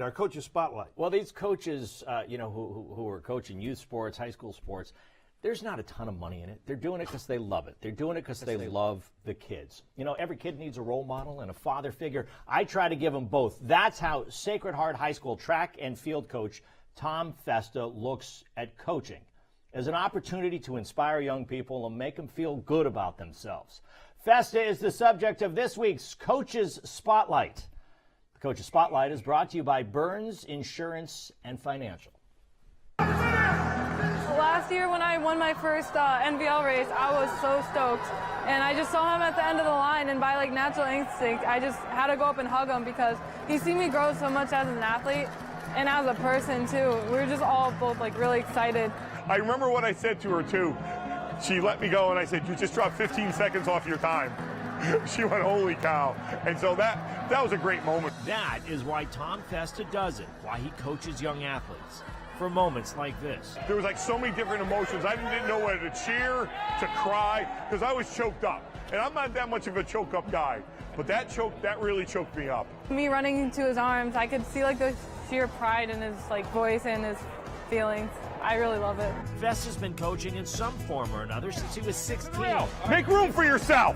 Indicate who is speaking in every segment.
Speaker 1: Our coaches spotlight.
Speaker 2: Well, these coaches, who are coaching youth sports, high school sports, there's not a ton of money in it. They're doing it because they love it. They're doing it because they love the kids. You know, every kid needs a role model and a father figure. I try to give them both. That's how Sacred Heart High School track and field coach Tom Festa looks at coaching, as an opportunity to inspire young people and make them feel good about themselves. Festa is the subject of this week's Coaches Spotlight. Coach's Spotlight is brought to you by Burns Insurance and Financial.
Speaker 3: Last year when I won my first NVL race, I was so stoked. And I just saw him at the end of the line, and by natural instinct, I just had to go up and hug him because he's seen me grow so much as an athlete and as a person too. We were just all both really excited.
Speaker 4: I remember what I said to her too. She let me go and I said, "You just dropped 15 seconds off your time." She went, "Holy cow." And so that was a great moment.
Speaker 2: That is why Tom Festa does it, why he coaches young athletes. For moments like this.
Speaker 4: There was so many different emotions. I didn't know whether to cheer, to cry, because I was choked up. And I'm not that much of a choke up guy, but that really choked me up.
Speaker 3: Me running into his arms, I could see the sheer pride in his voice and his feelings. I really love it.
Speaker 2: Festa's been coaching in some form or another since he was 16.
Speaker 4: Make room for yourself.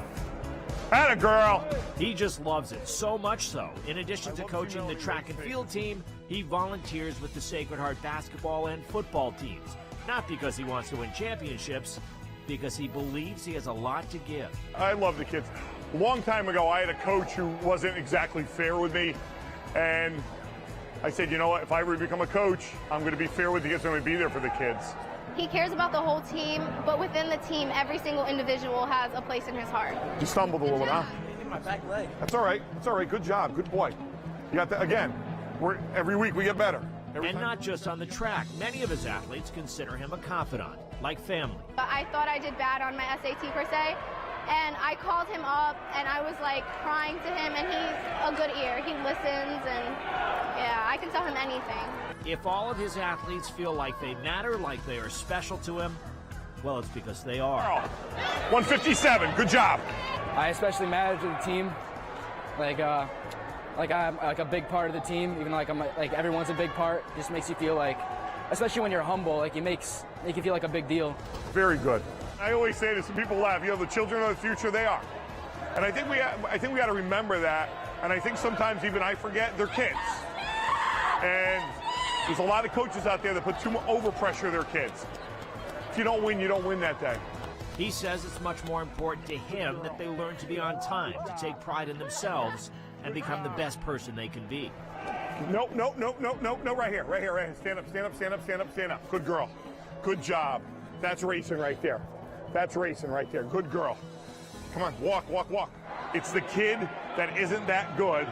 Speaker 4: Atta girl.
Speaker 2: He just loves it, so much so. In addition to coaching the track and field team, he volunteers with the Sacred Heart basketball and football teams. Not because he wants to win championships, because he believes he has a lot to give.
Speaker 4: I love the kids. A long time ago, I had a coach who wasn't exactly fair with me. And I said, you know what, if I ever become a coach, I'm going to be fair with the kids. I'm going to be there for the kids.
Speaker 5: He cares about the whole team, but within the team, every single individual has a place in his heart.
Speaker 4: You stumbled a little bit, huh?
Speaker 1: My back leg.
Speaker 4: That's all right. That's all right. Good job. Good boy. You got that again. Every week we get better.
Speaker 2: Not just on the track. Many of his athletes consider him a confidant, like family.
Speaker 5: I thought I did bad on my SAT per se, and I called him up and I was crying to him, and he's a good ear. He listens, and yeah, I can tell him anything.
Speaker 2: If all of his athletes feel like they matter, like they are special to him, well, it's because they are.
Speaker 4: 157, good job.
Speaker 6: I especially matter to the team. I'm a big part of the team, even though everyone's a big part. It just makes you feel especially when you're humble, it makes you feel like a big deal.
Speaker 4: Very good. I always say this, and people laugh. The children of the future, they are. And I think we got to remember that. And I think sometimes even I forget they're kids. And there's a lot of coaches out there that put too much overpressure their kids. If you don't win, you don't win that day.
Speaker 2: He says it's much more important to him that they learn to be on time, to take pride in themselves, and become the best person they can be.
Speaker 4: No, right here. Stand up. Good girl. Good job. That's racing right there. Good girl. Come on, walk. It's the kid that isn't that good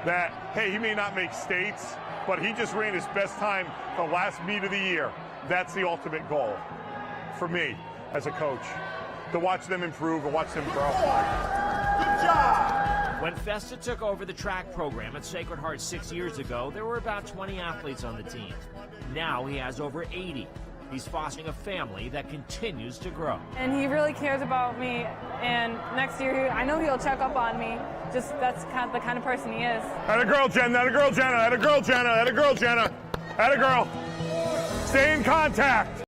Speaker 4: that, hey, he may not make states, but he just ran his best time the last meet of the year. That's the ultimate goal for me as a coach, to watch them improve and watch them grow. Good job!
Speaker 2: When Festa took over the track program at Sacred Heart 6 years ago, there were about 20 athletes on the team. Now he has over 80. He's fostering a family that continues to grow.
Speaker 3: And he really cares about me, and next year I know he'll check up on me. Just that's the kind of person he is.
Speaker 4: Atta girl, Jenna. Atta girl, Jenna. Atta girl, Jenna. Atta girl, Jenna. Atta girl. Stay in contact.